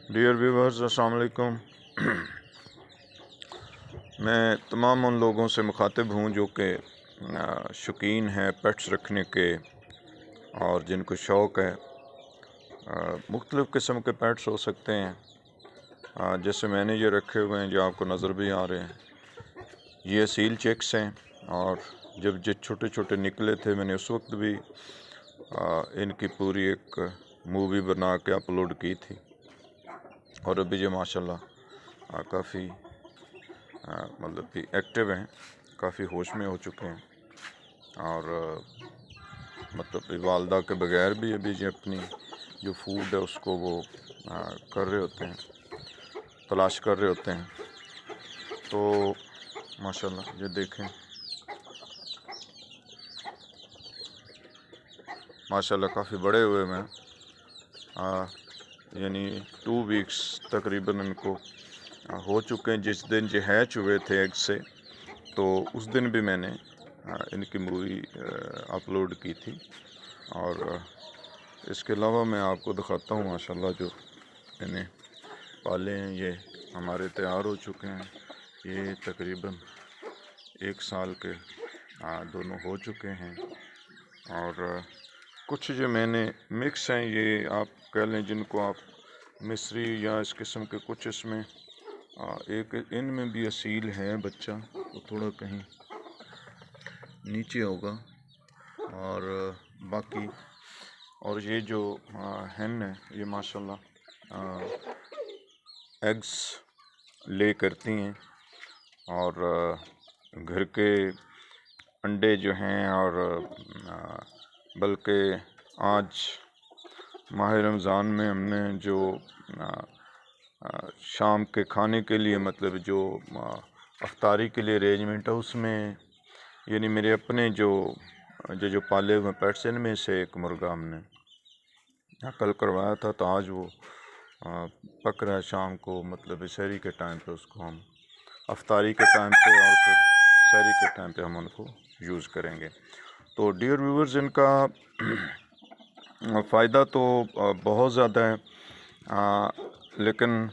Dear viewers, अस्सलाम वालेकुम। मैं तमाम उन लोगों से मुखातिब हूँ जो कि शौकीन हैं पेट्स रखने के और जिनको शौक़ है। मुख्तलिफ़ किस्म के पेट्स हो सकते हैं। जैसे मैंने ये रखे हुए हैं जो आपको नज़र भी आ रहे हैं, ये असील चेक्स हैं। और जब ये छोटे छोटे निकले थे मैंने उस वक्त भी इनकी पूरी एक मूवी बना के अपलोड की थी। और अभी ये माशाल्लाह काफ़ी मतलब कि एक्टिव हैं, काफ़ी होश में हो चुके हैं। और मतलब कि वालदा के बगैर भी अभी ये अपनी जो फूड है उसको वो कर रहे होते हैं, तलाश कर रहे होते हैं। तो माशाल्लाह ये देखें, माशाल्लाह काफ़ी बड़े हुए हैं। यानी 2 वीक्स तकरीबन इनको हो चुके हैं। जिस दिन जो हैच हुए थे एग से, तो उस दिन भी मैंने इनकी मूवी अपलोड की थी। और इसके अलावा मैं आपको दिखाता हूँ माशाल्लाह जो इन्हें पाले हैं, ये हमारे तैयार हो चुके हैं। ये तकरीबन 1 साल के दोनों हो चुके हैं। और कुछ जो मैंने मिक्स हैं, ये आप कह लें जिनको आप मिस्री या इस किस्म के, कुछ इसमें एक इनमें भी असील है बच्चा, वो थोड़ा कहीं नीचे होगा। और बाकी और ये जो हैन है ये माशाल्लाह एग्स ले करती हैं। और घर के अंडे जो हैं, और बल्कि आज माह रमज़ान में हमने जो शाम के खाने के लिए मतलब जो अफ्तारी के लिए अरेंजमेंट है, उसमें यानी मेरे अपने जो पाले हुए पेट्स, इनमें से एक मुर्गा हमने कल करवाया था। तो आज वो पक रहा है शाम को, मतलब शहरी के टाइम पे उसको हम अफ्तारी के टाइम पे और फिर शहरी के टाइम पे हम उनको यूज़ करेंगे। तो डियर व्यूवर्स, इनका फ़ायदा तो बहुत ज़्यादा है, लेकिन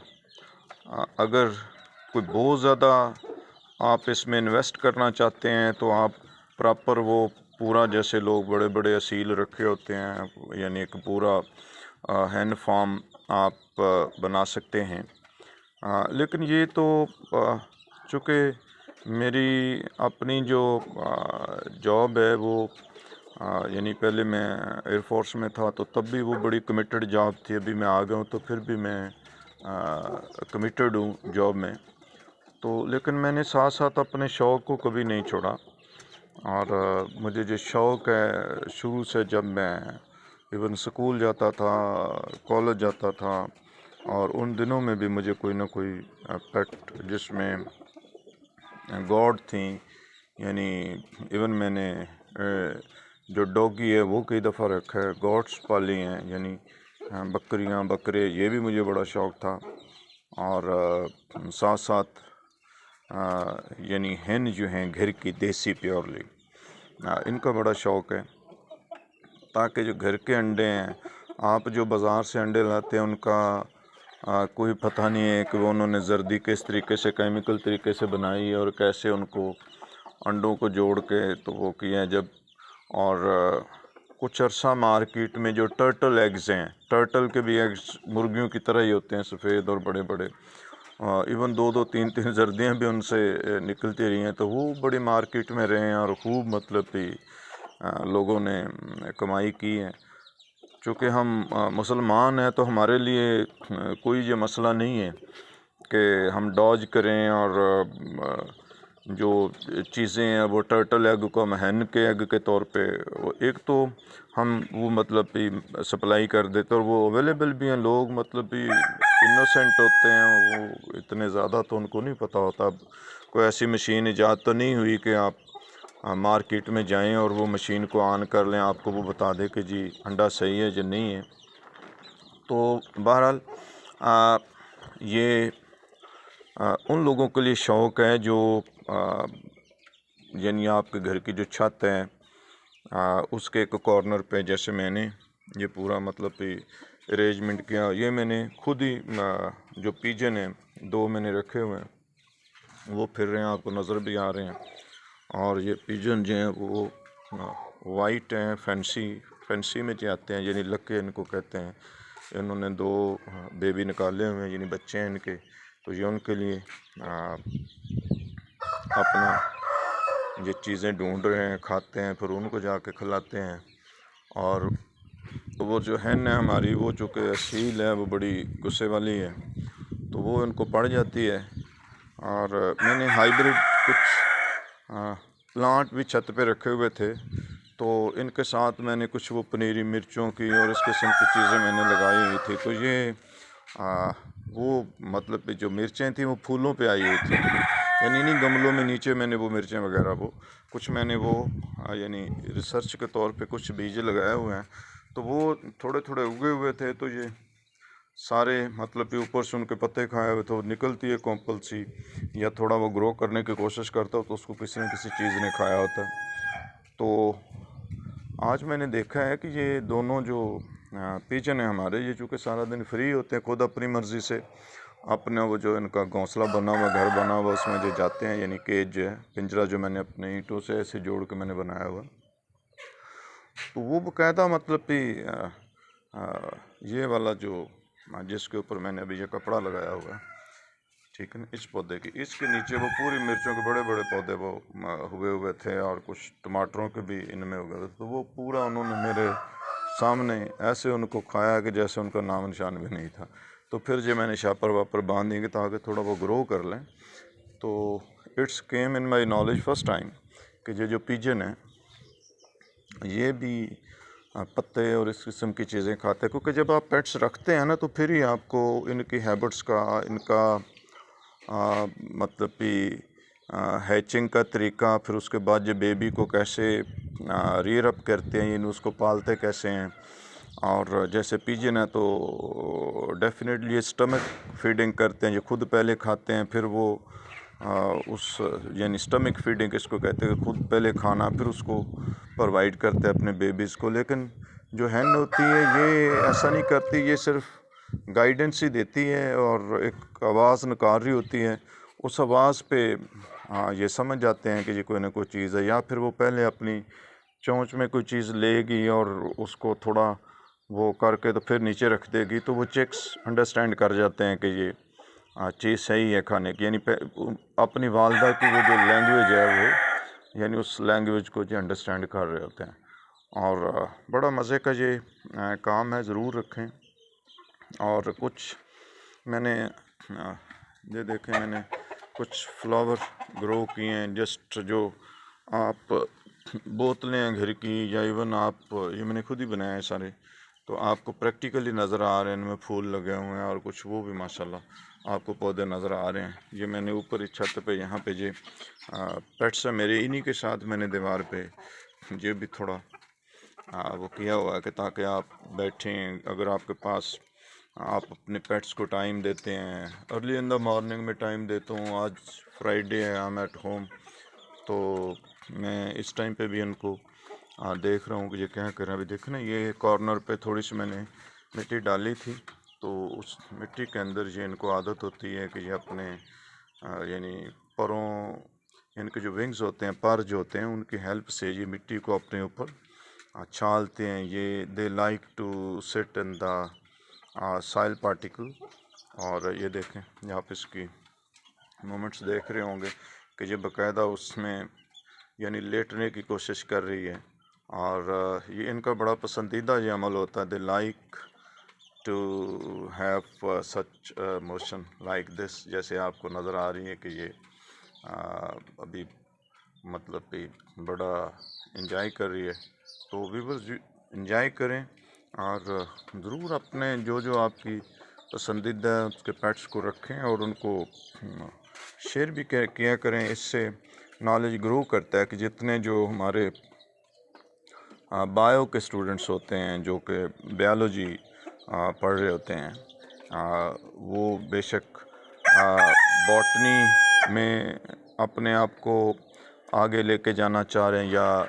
अगर कोई बहुत ज़्यादा आप इसमें इन्वेस्ट करना चाहते हैं तो आप प्रॉपर वो पूरा, जैसे लोग बड़े बड़े असील रखे होते हैं, यानी एक पूरा हैन फार्म आप बना सकते हैं। लेकिन ये तो चूँकि मेरी अपनी जो जॉब है वो यानी पहले मैं एयरफोर्स में था, तो तब भी वो बड़ी कमिटेड जॉब थी। अभी मैं आ गया हूँ तो फिर भी मैं कमिटेड हूँ जॉब में। तो लेकिन मैंने साथ साथ अपने शौक़ को कभी नहीं छोड़ा। और मुझे जो शौक़ है शुरू से, जब मैं इवन स्कूल जाता था, कॉलेज जाता था, और उन दिनों में भी मुझे कोई ना कोई पेट जिसमें गॉड थी, यानी इवन मैंने जो डॉगी है वो कई दफ़ा रखा है, गॉड्स पाली हैं, यानी बकरियां बकरे, ये भी मुझे बड़ा शौक़ था। और साथ साथ यानी hen जो हैं घर की देसी प्योरली, इनका बड़ा शौक़ है। ताकि जो घर के अंडे हैं, आप जो बाज़ार से अंडे लाते हैं उनका कोई पता नहीं है कि वो उन्होंने जर्दी किस तरीके से, केमिकल तरीके से बनाई और कैसे उनको अंडों को जोड़ के तो वो किए हैं जब। और कुछ अर्सा मार्केट में जो टर्टल एग्स हैं, टर्टल के भी एग्स मुर्गियों की तरह ही होते हैं, सफ़ेद और बड़े बड़े, इवन 2-2 3-3 जर्दियाँ भी उनसे निकलती रही हैं। तो वो बड़ी मार्केट में रहे हैं और खूब मतलब कि लोगों ने कमाई की है। चूँकि हम मुसलमान हैं तो हमारे लिए कोई ये मसला नहीं है कि हम डॉज करें और जो चीज़ें हैं वो टर्टल एग को हम हैन के एग के तौर पे एक तो हम वो मतलब कि सप्लाई कर देते, और वो अवेलेबल भी हैं। लोग मतलब कि इनोसेंट होते हैं, वो इतने ज़्यादा तो उनको नहीं पता होता। अब कोई ऐसी मशीन ईजाद तो नहीं हुई कि आप मार्केट में जाएं और वो मशीन को ऑन कर लें, आपको वो बता दे कि जी अंडा सही है या नहीं है। तो बहरहाल ये उन लोगों के लिए शौक़ है जो यानी आपके घर की जो छत है उसके एक कॉर्नर पे, जैसे मैंने ये पूरा मतलब कि अरेंजमेंट किया। ये मैंने खुद ही जो पिजन है 2 मैंने रखे हुए हैं, वो फिर रहे हैं, आपको नज़र भी आ रहे हैं। और ये पिजन जो हैं वो वाइट हैं, फैंसी में जो आते हैं, यानी लक्के इनको कहते हैं। इन्होंने 2 बेबी निकाले हुए हैं, यानी बच्चे हैं इनके। तो ये उनके लिए अपना ये चीज़ें ढूंढ रहे हैं, खाते हैं, फिर उनको जाके खिलाते हैं। और वो जो हैन है हमारी, वो चूँकि असील है, वो बड़ी गुस्से वाली है, तो वो इनको पड़ जाती है। और मैंने हाइब्रिड कुछ प्लांट भी छत पे रखे हुए थे, तो इनके साथ मैंने कुछ वो पनीरी मिर्चों की और इस किस्म की चीज़ें मैंने लगाई हुई थी। तो ये वो मतलब कि जो मिर्चें थी वो फूलों पे आई हुई थी, यानी इन्हीं गमलों में नीचे मैंने वो मिर्चें वगैरह वो कुछ मैंने वो यानी रिसर्च के तौर पे कुछ बीज लगाए हुए हैं। तो वो थोड़े थोड़े उगे हुए थे, तो ये सारे मतलब कि ऊपर से उनके पत्ते खाए हुए, तो निकलती है कॉम्पल सी, या थोड़ा वो ग्रो करने की कोशिश करता हो तो उसको किसी न किसी चीज़ ने खाया होता है। तो आज मैंने देखा है कि ये दोनों जो पिजन है हमारे, ये चूँकि सारा दिन फ्री होते हैं, खुद अपनी मर्ज़ी से अपना वो जो इनका घोंसला बना हुआ, घर बना हुआ, उसमें जो जाते हैं, यानी केज है, पिंजरा जो मैंने अपने ईंटों से ऐसे जोड़ के मैंने बनाया हुआ, तो वो बाकायदा मतलब कि ये वाला जो जिसके ऊपर मैंने अभी ये कपड़ा लगाया हुआ है, ठीक है ना, इस पौधे की, इसके नीचे वो पूरी मिर्चों के बड़े बड़े पौधे वो हुए थे, और कुछ टमाटरों के भी इनमें उगे हुए थे। तो वो पूरा उन्होंने मेरे सामने ऐसे उनको खाया कि जैसे उनका नाम निशान भी नहीं था। तो फिर जो मैंने शापर वापर बांध दिए ताकि थोड़ा वो ग्रो कर लें। तो it's came in my knowledge first time कि ये जो पिजन है ये भी पत्ते और इस किस्म की चीज़ें खाते हैं, क्योंकि जब आप पेट्स रखते हैं ना, तो फिर ही आपको इनकी हैबिट्स का, इनका मतलब कि हैचिंग का तरीका, फिर उसके बाद जो बेबी को कैसे रियर अप करते हैं, यानी उसको पालते कैसे हैं। और जैसे पिजन है तो डेफिनेटली ये स्टमक फीडिंग करते हैं, ये खुद पहले खाते हैं, फिर वो उस यानी स्टमक फीडिंग इसको कहते हैं, खुद पहले खाना फिर उसको प्रोवाइड करते हैं अपने बेबीज़ को। लेकिन जो हैन होती है ये ऐसा नहीं करती, ये सिर्फ गाइडेंस ही देती है और एक आवाज़ निकाल रही होती है। उस आवाज़ पे ये समझ जाते हैं कि ये कोई ना कोई चीज़ है, या फिर वो पहले अपनी चोंच में कोई चीज़ लेगी और उसको थोड़ा वो करके तो फिर नीचे रख देगी, तो वो चिक्स अंडरस्टैंड कर जाते हैं कि ये चीज़ सही है खाने की, यानी अपनी वालदा की वो जो लैंग्वेज है वो, यानी उस लैंग्वेज को जो अंडरस्टैंड कर रहे होते हैं। और बड़ा मज़े का ये काम है, ज़रूर रखें। और कुछ मैंने ये देखें, मैंने कुछ फ्लावर ग्रो किए हैं, जस्ट जो आप बोतलें हैं घर की, या इवन आप, ये मैंने खुद ही बनाए हैं सारे, तो आपको प्रैक्टिकली नज़र आ रहे हैं, इनमें फूल लगे हुए हैं, और कुछ वो भी माशाल्लाह आपको पौधे नज़र आ रहे हैं। ये मैंने ऊपर इस छत पे, यहाँ पे ये पेट्स है मेरे, इन्हीं के साथ मैंने दीवार पे ये भी थोड़ा वो किया हुआ है कि ताकि आप बैठें, अगर आपके पास आप अपने पेट्स को टाइम देते हैं। अर्ली इन द मॉर्निंग में टाइम देता हूँ, आज फ्राइडे है, आई एम एट होम, तो मैं इस टाइम पे भी इनको देख रहा हूँ कि ये क्या कर रहे हैं। अभी देखना, ये कॉर्नर पे थोड़ी सी मैंने मिट्टी डाली थी, तो उस मिट्टी के अंदर ये इनको आदत होती है कि ये अपने यानी परों, इनके जो विंग्स होते हैं, पर जो होते हैं, उनकी हेल्प से ये मिट्टी को अपने ऊपर छालते हैं। ये they like to sit in the soil particle. और ये देखें, आप इसकी मोमेंट्स देख रहे होंगे कि ये बाकायदा उसमें यानी लेटने की कोशिश कर रही है। और ये इनका बड़ा पसंदीदा ये अमल होता है, they like to have such motion like this, जैसे आपको नज़र आ रही है कि ये अभी मतलब कि बड़ा इंजॉय कर रही है। तो व्यूअर्स इंजॉय करें, और ज़रूर अपने जो आपकी पसंदीदा उसके पेट्स को रखें और उनको शेयर भी किया करें। इससे नॉलेज ग्रो करता है कि जितने जो हमारे बायो के स्टूडेंट्स होते हैं, जो कि बायोलॉजी पढ़ रहे होते हैं, वो बेशक बॉटनी में अपने आप को आगे लेके जाना चाह रहे हैं, या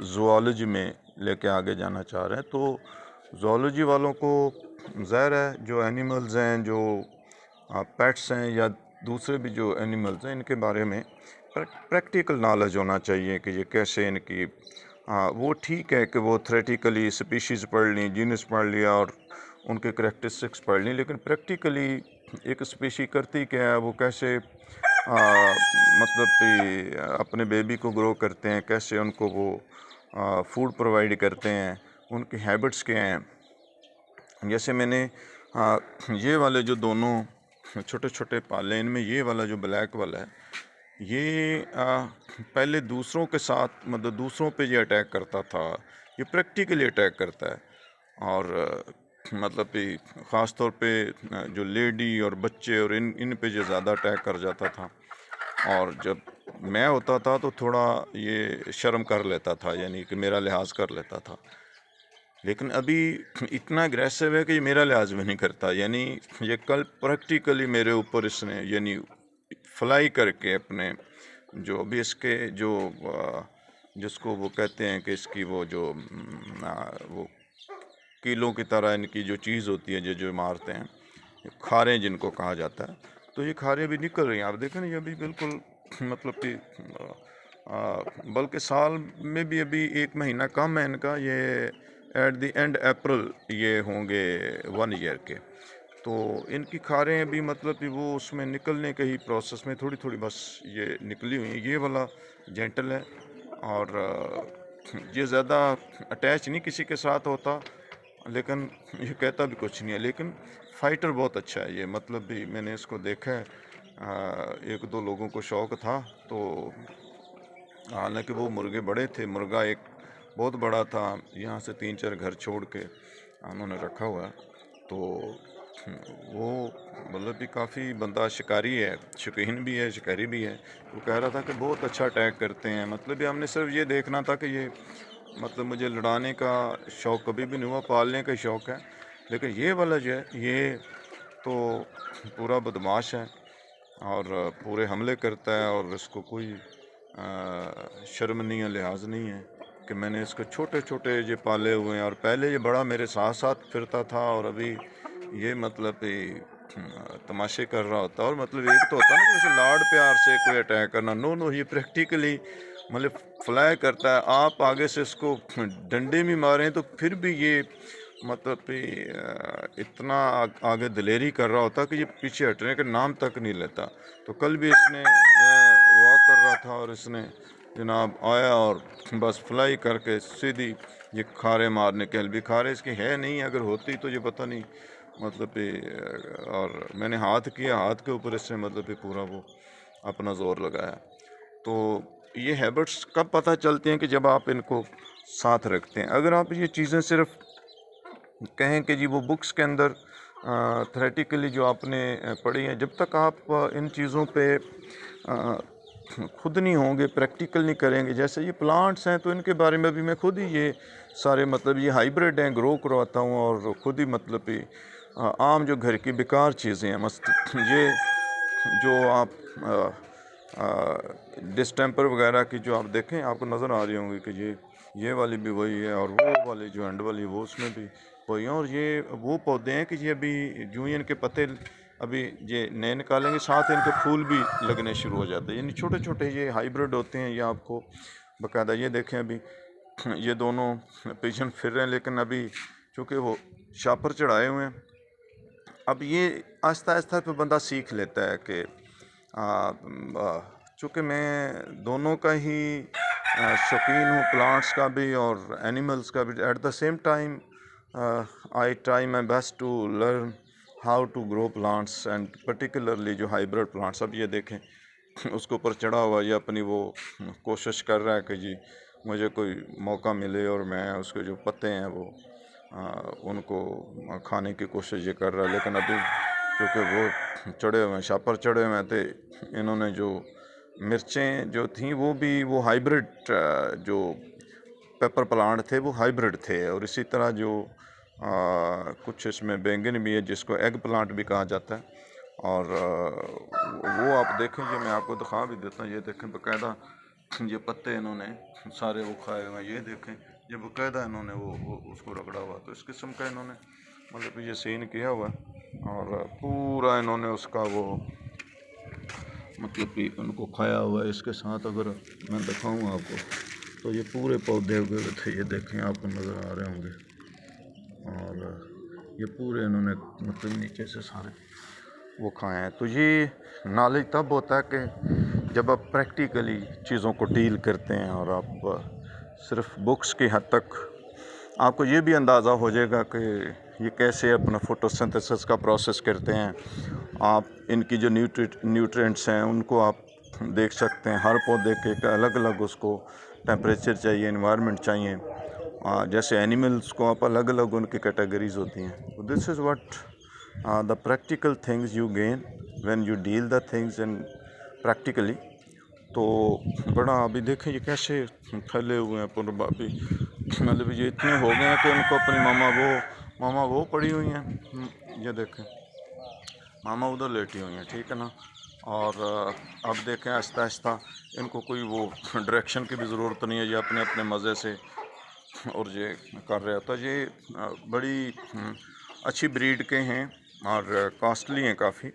ज़ूलॉजी में लेके आगे जाना चाह रहे हैं, तो ज़ूलॉजी वालों को ज़ाहिर है जो एनिमल्स हैं, जो पेट्स हैं या दूसरे भी जो एनिमल्स हैं, इनके बारे में प्रैक्टिकल नॉलेज होना चाहिए कि ये कैसे इनकी वो ठीक है कि वो थ्रेटिकली स्पीशीज़ पढ़ ली, जीनस पढ़ लिया और उनके करैक्टरिस्टिक्स पढ़ ली, लेकिन प्रैक्टिकली एक स्पीशी करती क्या है, वो कैसे मतलब कि अपने बेबी को ग्रो करते हैं, कैसे उनको वो फूड प्रोवाइड करते हैं, उनकी हैबिट्स क्या हैं। जैसे मैंने ये वाले जो दोनों छोटे छोटे पाले, इनमें ये वाला जो ब्लैक वाला है, ये पहले दूसरों के साथ मतलब दूसरों पे ये अटैक करता था, ये प्रैक्टिकली अटैक करता है। और मतलब कि ख़ास तौर पे जो लेडी और बच्चे और इन पे जो ज़्यादा अटैक कर जाता था। और जब मैं होता था तो थोड़ा ये शर्म कर लेता था, यानी कि मेरा लिहाज कर लेता था। लेकिन अभी इतना अग्रेसिव है कि ये मेरा लिहाज भी नहीं करता, यानी ये कल प्रैक्टिकली मेरे ऊपर इसने यानी फ्लाई करके अपने जो अभी इसके जो जिसको वो कहते हैं कि इसकी वो जो वो कीलों की तरह इनकी जो चीज़ होती है जो जो मारते हैं, खारें जिनको कहा जाता है, तो ये खारें भी निकल रही हैं। आप देखें ना, ये अभी बिल्कुल मतलब कि बल्कि साल में भी अभी 1 महीना कम है इनका, ये एट द एंड अप्रैल ये होंगे 1 ईयर के। तो इनकी खारें अभी मतलब कि वो उसमें निकलने के ही प्रोसेस में थोड़ी थोड़ी बस ये निकली हुई हैं। ये वाला जेंटल है और ये ज़्यादा अटैच नहीं किसी के साथ होता, लेकिन ये कहता भी कुछ नहीं है, लेकिन फाइटर बहुत अच्छा है ये। मतलब भी मैंने इसको देखा है, 1-2 लोगों को शौक़ था, तो हालांकि वो मुर्गे बड़े थे, मुर्गा एक बहुत बड़ा था, यहाँ से 3-4 घर छोड़ के उन्होंने रखा हुआ है। तो वो मतलब कि काफ़ी बंदा शिकारी है, शौकीन भी है, शिकारी भी है। वो कह रहा था कि बहुत अच्छा अटैक करते हैं। मतलब कि हमने सिर्फ ये देखना था कि ये मतलब मुझे लड़ाने का शौक़ कभी भी नहीं हुआ, पालने का शौक़ है। लेकिन ये वाला जो है ये तो पूरा बदमाश है और पूरे हमले करता है, और इसको कोई शर्म नहीं है, लिहाज नहीं है कि मैंने इसको छोटे छोटे ये पाले हुए हैं। और पहले ये बड़ा मेरे साथ साथ फिरता था, और अभी ये मतलब तमाशे कर रहा होता। और मतलब एक तो होता है ना कि जैसे लाड प्यार से कोई अटैक करना, नो ये प्रैक्टिकली मतलब फ्लाई करता है। आप आगे से इसको डंडे भी मारें तो फिर भी ये मतलब इतना आगे दिलेरी कर रहा होता कि ये पीछे हटने का नाम तक नहीं लेता। तो कल भी इसने वॉक कर रहा था और इसने जनाब आया और बस फ्लाई करके सीधी ये खारे मारने के भी खारे इसकी है नहीं, अगर होती तो ये पता नहीं मतलब और मैंने हाथ किया, हाथ के ऊपर इससे मतलब पूरा वो अपना ज़ोर लगाया। तो ये हैबिट्स कब पता चलती हैं कि जब आप इनको साथ रखते हैं। अगर आप ये चीज़ें सिर्फ कहें कि जी वो बुक्स के अंदर थ्रेटिकली जो आपने पढ़ी हैं, जब तक आप इन चीज़ों पे खुद नहीं होंगे, प्रैक्टिकल नहीं करेंगे। जैसे ये प्लांट्स हैं तो इनके बारे में भी मैं खुद ही ये सारे मतलब ये हाइब्रिड हैं, ग्रो करवाता हूँ और खुद ही मतलब कि आम जो घर की बेकार चीज़ें हैं मस्त ये जो आप डिस्टेंपर वगैरह की जो आप देखें आपको नज़र आ रही होंगी कि ये वाली भी वही है, और वो वाली जो एंड वाली वो उसमें भी वही है। और ये वो पौधे हैं कि ये अभी जूं ही इनके पत्ते अभी ये नए निकालेंगे, साथ इनके फूल भी लगने शुरू हो जाते हैं। यानी छोटे छोटे ये हाइब्रिड होते हैं। ये आपको बाकायदा ये देखें अभी ये दोनों पिजन फिर रहे हैं, लेकिन अभी चूँकि वो शापर चढ़ाए हुए हैं, अब ये आहिस्ता आहिस्ता पे बंदा सीख लेता है कि चूँकि मैं दोनों का ही शौकीन हूँ, प्लांट्स का भी और एनिमल्स का भी। At the same time I try my best to learn how to grow plants and particularly जो हाइब्रिड प्लांट्स। अब ये देखें उसके ऊपर चढ़ा हुआ ये अपनी वो कोशिश कर रहा है कि जी मुझे कोई मौका मिले और मैं उसके जो पत्ते हैं वो उनको खाने की कोशिश ये कर रहा है। लेकिन अभी क्योंकि वो चढ़े हुए हैं, शापर चढ़े हुए थे, इन्होंने जो मिर्चें जो थी वो भी वो हाइब्रिड जो पेपर प्लांट थे वो हाइब्रिड थे। और इसी तरह जो कुछ इसमें बैंगन भी है जिसको एग प्लांट भी कहा जाता है। और वो आप देखें, ये मैं आपको दिखा भी देता हूँ। ये देखें बाकायदा ये पत्ते इन्होंने सारे वो खाए हुए हैं। ये देखें ये बाकायदा इन्होंने वो उसको रगड़ा हुआ। तो इस किस्म का इन्होंने मतलब ये सीन किया हुआ है और पूरा इन्होंने उसका वो मतलब कि उनको खाया हुआ है। इसके साथ अगर मैं दिखाऊँ आपको तो ये पूरे पौधे उगे हुए थे, ये देखें आपको नज़र आ रहे होंगे। और ये पूरे इन्होंने मतलब नीचे से सारे वो खाए हैं। तो ये नॉलेज तब होता है कि जब आप प्रैक्टिकली चीज़ों को डील करते हैं और आप सिर्फ बुक्स की हद तक आपको ये भी अंदाज़ा हो जाएगा कि ये कैसे अपना फोटोसिंथेसिस का प्रोसेस करते हैं। आप इनकी जो न्यूट्रिएंट्स हैं उनको आप देख सकते हैं। हर पौधे के अलग अलग उसको टेम्परेचर चाहिए, एनवायरनमेंट चाहिए। जैसे एनिमल्स को आप अलग अलग उनकी कैटेगरीज होती हैं। This is what the practical things you gain when you deal the things in practically. तो बड़ा अभी देखें ये कैसे फैले हुए हैं पूरे अभी मतलब ये इतने हो गए हैं कि उनको अपनी मामा वो पड़ी हुई हैं। ये देखें मामा उधर लेटी हुई हैं, ठीक है ना। और अब देखें आहिस्ता आहिस्ता इनको कोई वो डायरेक्शन की भी ज़रूरत नहीं है, ये अपने अपने मज़े से और ये कर रहा था। ये बड़ी अच्छी ब्रीड के हैं और कॉस्टली हैं काफ़ी,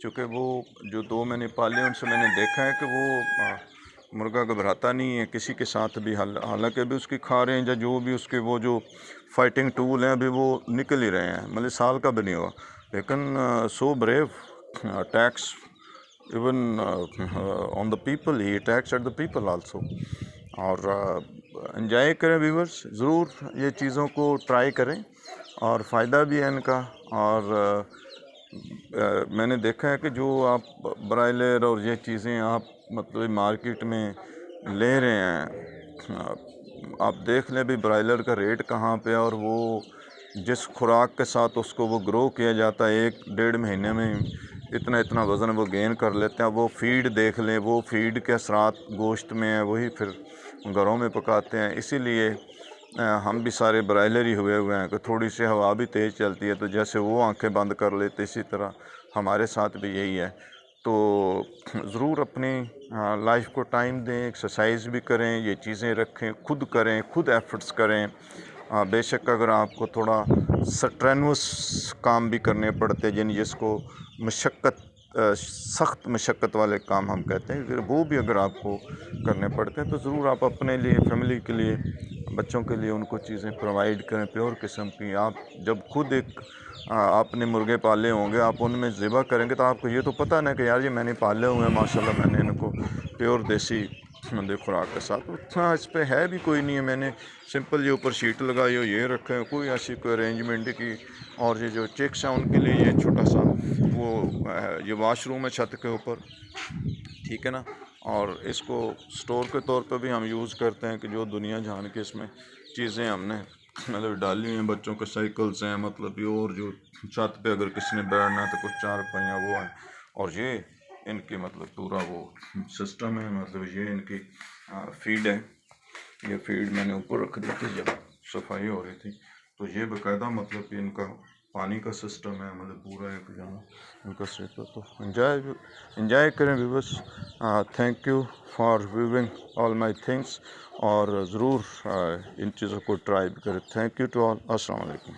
क्योंकि वो जो दो मैंने पाले उनसे मैंने देखा है कि वो मुर्गा घबराता नहीं है किसी के साथ भी। हालांकि अभी उसकी खा रहे हैं या जो भी उसके वो जो फाइटिंग टूल हैं अभी वो निकल ही रहे हैं, मतलब साल का भी नहीं हुआ। लेकिन so brave, attacks even on the people, he attacks at the people also. और एंजॉय करें व्यूअर्स, ज़रूर ये चीज़ों को ट्राई करें और फ़ायदा भी है इनका। और मैंने देखा है कि जो आप ब्रायलर और ये चीज़ें आप मतलब मार्केट में ले रहे हैं, आप देख लें भी ब्रायलर का रेट कहाँ पे है और वो जिस खुराक के साथ उसको वो ग्रो किया जाता है 1-1.5 महीने में इतना इतना वज़न वो गेन कर लेते हैं। वो फीड देख लें, वो फीड के असरात गोश्त में है, वही फिर घरों में पकाते हैं। इसीलिए हम भी सारे ब्रायलर ही हुए हैं कि थोड़ी सी हवा भी तेज़ चलती है तो जैसे वो आंखें बंद कर लेते इसी तरह हमारे साथ भी यही है। तो ज़रूर अपनी लाइफ को टाइम दें, एक्सरसाइज भी करें, ये चीज़ें रखें, खुद करें, खुद एफर्ट्स करें। बेशक अगर आपको थोड़ा स्ट्रेनुअस काम भी करने पड़ते हैं जिसको मशक्क़त सख्त मशक्क़त वाले काम हम कहते हैं, फिर वो भी अगर आपको करने पड़ते हैं तो ज़रूर आप अपने लिए, फैमिली के लिए, बच्चों के लिए उनको चीज़ें प्रोवाइड करें प्योर किस्म की। आप जब खुद एक आपने मुर्गे पाले होंगे, आप उनमें ज़िबा करेंगे तो आपको ये तो पता ना कि यार ये मैंने पाले हुए हैं माशाल्लाह, मैंने इनको प्योर देसी खुराक के साथ। उतना इस पर है भी कोई नहीं है, मैंने सिंपल ये ऊपर शीट लगाई हो, ये रखे हैं, कोई ऐसी कोई अरेंजमेंट की। और ये जो चिक्स हैं उनके लिए ये छोटा सा वो ये वाशरूम है छत के ऊपर, ठीक है ना। और इसको स्टोर के तौर पे भी हम यूज़ करते हैं कि जो दुनिया जान के इसमें चीज़ें हमने मतलब डाली हुई हैं। बच्चों के साइकिल्स हैं, मतलब ये, और जो छत पे अगर किसी ने बैठना है तो कुछ चारपाइयाँ वो हैं। और ये इनकी मतलब पूरा वो सिस्टम है, मतलब ये इनकी फीड है। ये फीड मैंने ऊपर रख दी थी जब सफाई हो रही थी, तो ये बाकायदा मतलब कि इनका पानी का सिस्टम है, मतलब पूरा एक जहाँ इनका सेटअप। तो एंजॉय करें viewers. Thank you for viewing all my things, और ज़रूर इन चीज़ों को ट्राई भी करें। Thank you to all. अस्सलाम वालेकुम।